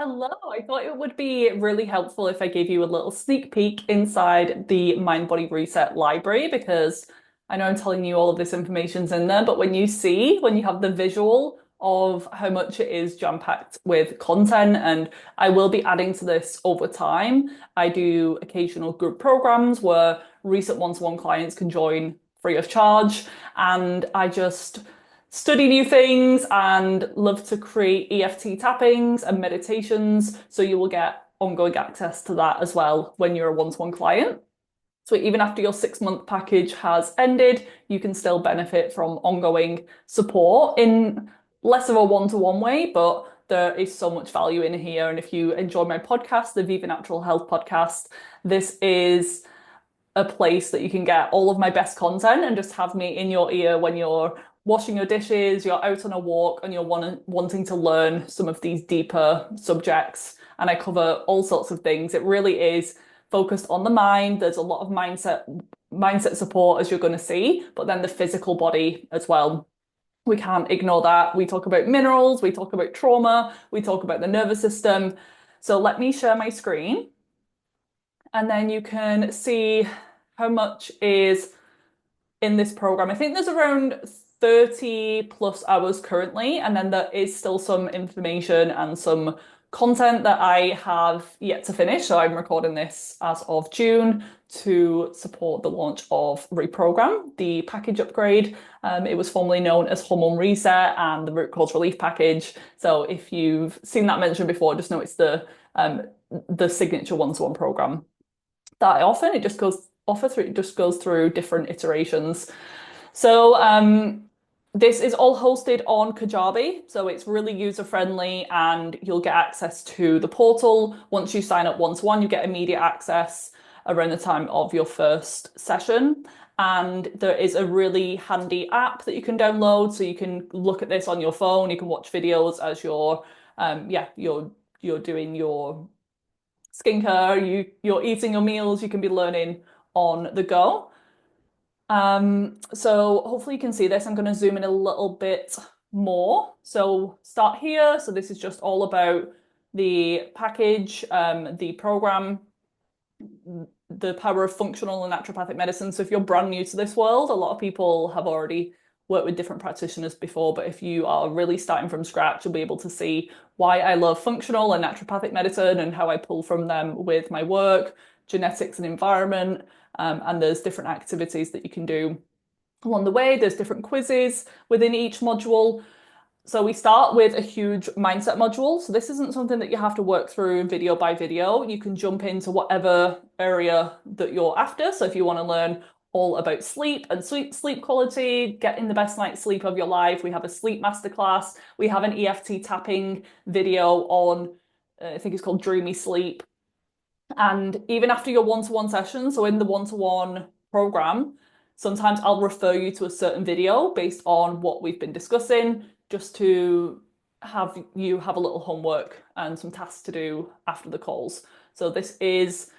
Hello, I thought it would be really helpful if I gave you a little sneak peek inside the Mind Body Reset library because I know I'm telling you all of this information's in there, but when you have the visual of how much it is jam-packed with content, and I will be adding to this over time. I do occasional group programs where recent one-to-one clients can join free of charge, and I just study new things and love to create EFT tappings and meditations. So you will get ongoing access to that as well when you're a one-to-one client. So even after your 6 month package has ended, you can still benefit from ongoing support in less of a one-to-one way, but there is so much value in here. And if you enjoy my podcast, the Viva Natural Health podcast, this is a place that you can get all of my best content and just have me in your ear when you're washing your dishes, you're out on a walk, and you're wanting to learn some of these deeper subjects. And I cover all sorts of things. It really is focused on the mind. There's a lot of mindset support, as you're going to see, but then the physical body as well. We can't ignore that. We talk about minerals, we talk about trauma, we talk about the nervous system. So let me share my screen and then you can see how much is in this program. I think there's around 30 plus hours currently, and then there is still some information and some content that I have yet to finish. So I'm recording this as of June to support the launch of Reprogram, the package upgrade. It was formerly known as Hormone Reset and the Root Cause Relief Package. So if you've seen that mentioned before, just know it's the signature one-to-one program that I often. It just goes through different iterations. So this is all hosted on Kajabi, so it's really user friendly, and you'll get access to the portal. Once you sign up one-to-one, you get immediate access around the time of your first session. And there is a really handy app that you can download, so you can look at this on your phone. You can watch videos as you're doing your skincare, you're eating your meals, you can be learning on the go. So hopefully you can see this. I'm going to zoom in a little bit more. So start here. So this is just all about the package, the program, the power of functional and naturopathic medicine. So if you're brand new to this world, a lot of people have already worked with different practitioners before, but if you are really starting from scratch, you'll be able to see why I love functional and naturopathic medicine and how I pull from them with my work, genetics and environment. And there's different activities that you can do along the way. There's different quizzes within each module. So we start with a huge mindset module. So this isn't something that you have to work through video by video. You can jump into whatever area that you're after. So if you want to learn all about sleep and sleep quality, getting the best night's sleep of your life, we have a sleep masterclass. We have an EFT tapping video on, I think it's called Dreamy Sleep. And even after your one-to-one session, so in the one-to-one program, sometimes I'll refer you to a certain video based on what we've been discussing, just to have you have a little homework and some tasks to do after the calls. So this is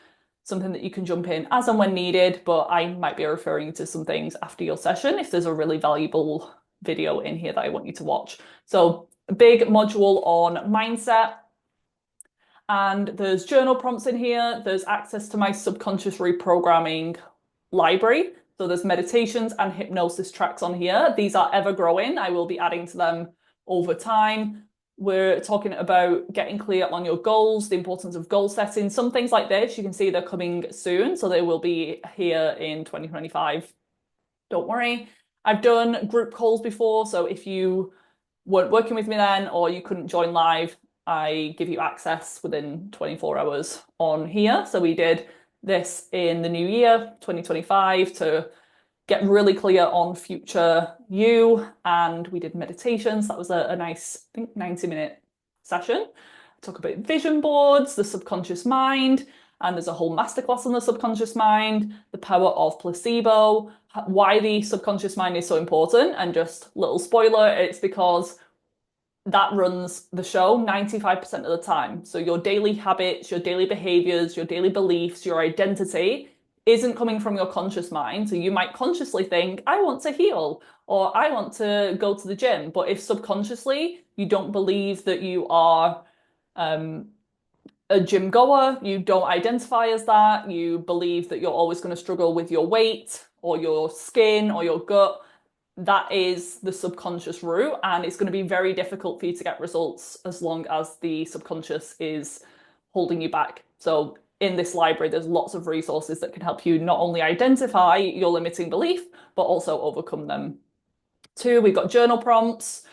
something that you can jump in as and when needed, but I might be referring you to some things after your session if there's a really valuable video in here that I want you to watch. So a big module on mindset. And there's journal prompts in here. There's access to my subconscious reprogramming library. So there's meditations and hypnosis tracks on here. These are ever growing. I will be adding to them over time. We're talking about getting clear on your goals, the importance of goal setting. Some things like this, you can see they're coming soon. So they will be here in 2025. Don't worry. I've done group calls before. So if you weren't working with me then or you couldn't join live, I give you access within 24 hours on here. So we did this in the new year, 2025, to get really clear on future you. And we did meditations. That was a nice, I think, 90-minute session. Talk about vision boards, the subconscious mind, and there's a whole masterclass on the subconscious mind, the power of placebo, why the subconscious mind is so important. And just little spoiler, it's because that runs the show 95% of the time. So your daily habits, your daily behaviors, your daily beliefs, your identity isn't coming from your conscious mind. So you might consciously think, I want to heal or I want to go to the gym. But if subconsciously you don't believe that you are a gym goer, you don't identify as that. You believe that you're always going to struggle with your weight or your skin or your gut. That is the subconscious route, and it's going to be very difficult for you to get results as long as the subconscious is holding you back. So in this library, there's lots of resources that can help you not only identify your limiting belief, but also overcome them. Two, we've got journal prompts.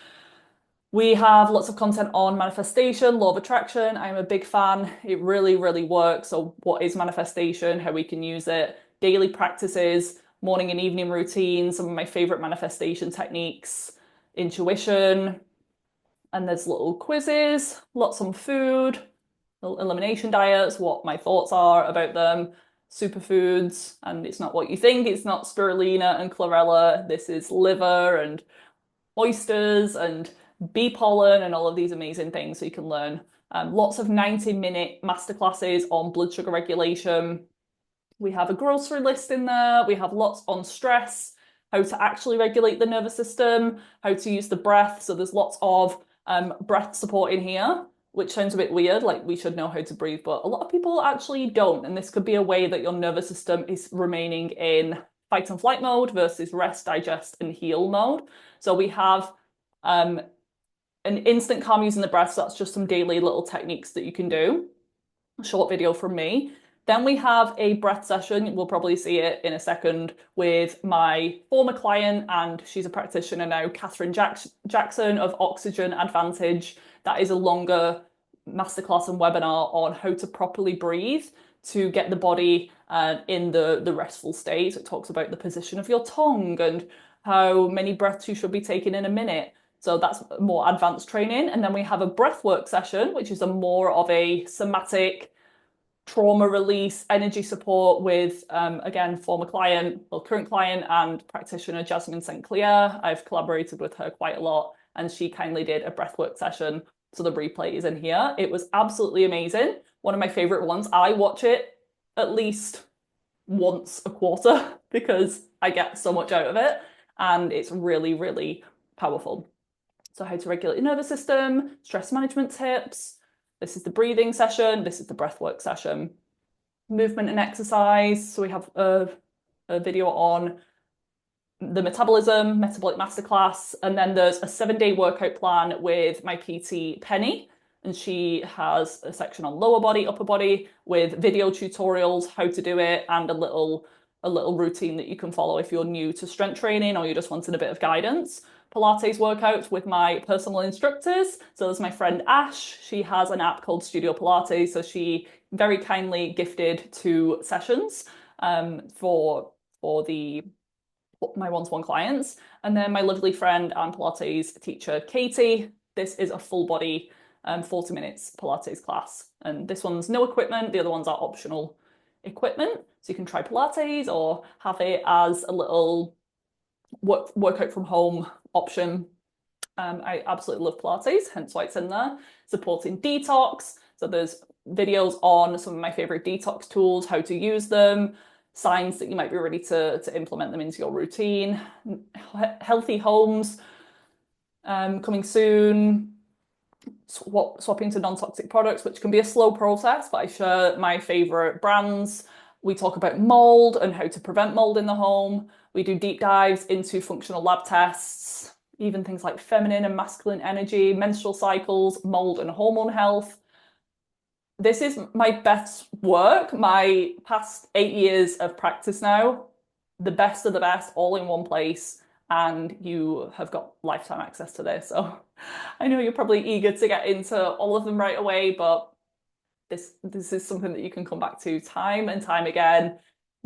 We have lots of content on manifestation, law of attraction. I'm a big fan. It really, really works. So what is manifestation, how we can use it, daily practices, morning and evening routines, some of my favorite manifestation techniques, intuition, and there's little quizzes, lots on food, little elimination diets, what my thoughts are about them, superfoods, and it's not what you think. It's not spirulina and chlorella. This is liver and oysters and bee pollen and all of these amazing things so you can learn. Lots of 90-minute masterclasses on blood sugar regulation. We have a grocery list in there. We have lots on stress, how to actually regulate the nervous system, how to use the breath. So there's lots of breath support in here, which sounds a bit weird, like we should know how to breathe, but a lot of people actually don't. And this could be a way that your nervous system is remaining in fight and flight mode versus rest, digest, and heal mode. So we have an instant calm using the breath. So that's just some daily little techniques that you can do. A short video from me. Then we have a breath session. We'll probably see it in a second with my former client, and she's a practitioner now, Catherine Jackson of Oxygen Advantage. That is a longer masterclass and webinar on how to properly breathe to get the body in the restful state. So it talks about the position of your tongue and how many breaths you should be taking in a minute. So that's more advanced training. And then we have a breathwork session, which is a more of a somatic trauma release, energy support with, again, former client, well, current client and practitioner Jasmine St. Clair. I've collaborated with her quite a lot, and she kindly did a breathwork session. So the replay is in here. It was absolutely amazing. One of my favorite ones. I watch it at least once a quarter because I get so much out of it, and it's really, really powerful. So how to regulate your nervous system, stress management tips. This is the breathing session. This is the breathwork session. Movement and exercise. So we have a video on the metabolism, metabolic masterclass, and then there's a 7-day workout plan with my PT Penny, and she has a section on lower body, upper body with video tutorials, how to do it, and a little routine that you can follow if you're new to strength training or you're just wanting a bit of guidance. Pilates workouts with my personal instructors. So there's my friend Ash. She has an app called Studio Pilates. So she very kindly gifted 2 sessions for my one-to-one clients. And then my lovely friend and Pilates teacher, Katie. This is a full body 40 minutes Pilates class. And this one's no equipment. The other ones are optional equipment. So you can try Pilates or have it as a little workout from home option. I absolutely love Pilates, hence why it's in there. Supporting detox. So there's videos on some of my favorite detox tools, how to use them, signs that you might be ready to implement them into your routine. Healthy homes coming soon. Swapping to non-toxic products, which can be a slow process, but I share my favorite brands. We talk about mold and how to prevent mold in the home. We do deep dives into functional lab tests, even things like feminine and masculine energy, menstrual cycles, mold and hormone health. This is my best work, my past 8 years of practice now, the best of the best, all in one place, and you have got lifetime access to this. So I know you're probably eager to get into all of them right away, but this is something that you can come back to time and time again.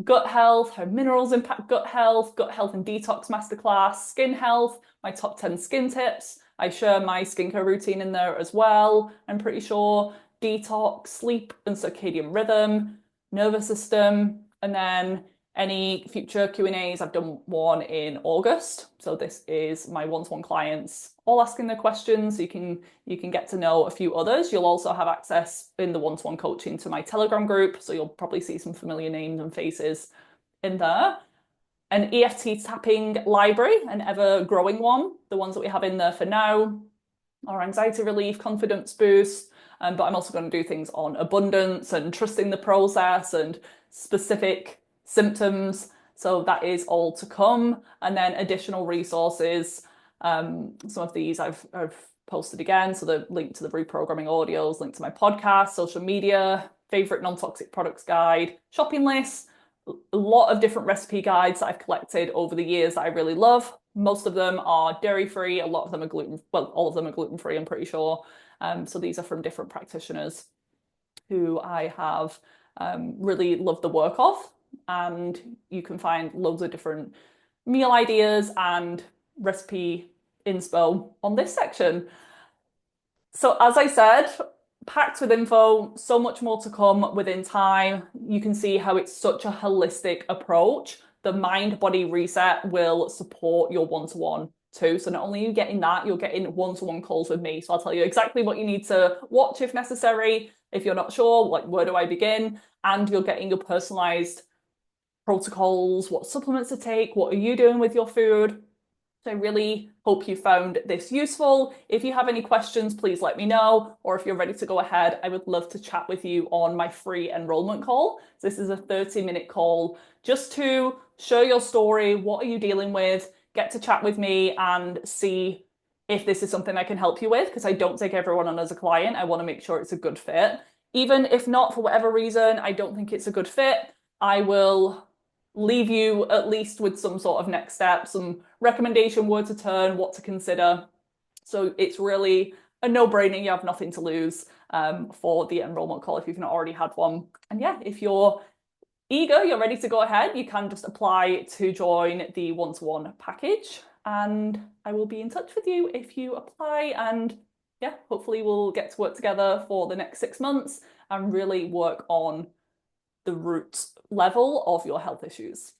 Gut health, how minerals impact gut health and detox masterclass, skin health, my top 10 skin tips. I share my skincare routine in there as well, I'm pretty sure. Detox, sleep and circadian rhythm, nervous system, and then any future Q&As. I've done one in August. So this is my one-to-one clients all asking their questions. So you can get to know a few others. You'll also have access in the one-to-one coaching to my Telegram group. So you'll probably see some familiar names and faces in there. An EFT tapping library, an ever-growing one. The ones that we have in there for now are anxiety relief, confidence boost, but I'm also going to do things on abundance and trusting the process and specific symptoms. So that is all to come. And then additional resources. Some of these I've posted again. So the link to the reprogramming audios, link to my podcast, social media, favorite non-toxic products guide, shopping list, a lot of different recipe guides that I've collected over the years that I really love. Most of them are dairy-free. A lot of them are all of them are gluten-free, I'm pretty sure. So these are from different practitioners who I have really loved the work of. And you can find loads of different meal ideas and recipe inspo on this section. So as I said, packed with info, so much more to come within time. You can see how it's such a holistic approach. The mind body reset will support your one-to-one too. So not only are you getting that, you're getting one-to-one calls with me. So I'll tell you exactly what you need to watch if necessary. If you're not sure, like where do I begin? And you're getting your personalized protocols, what supplements to take, what are you doing with your food. So I really hope you found this useful. If you have any questions, please let me know. Or if you're ready to go ahead, I would love to chat with you on my free enrollment call. So this is a 30-minute call just to share your story. What are you dealing with? Get to chat with me and see if this is something I can help you with, because I don't take everyone on as a client. I want to make sure it's a good fit. Even if not, for whatever reason, I don't think it's a good fit, I will leave you at least with some sort of next step, some recommendation, where to turn, what to consider. So it's really a no-brainer. You have nothing to lose for the enrollment call if you've not already had one. And yeah, if you're eager, you're ready to go ahead, you can just apply to join the one-to-one package. And I will be in touch with you if you apply. And yeah, hopefully we'll get to work together for the next 6 months and really work on the root level of your health issues.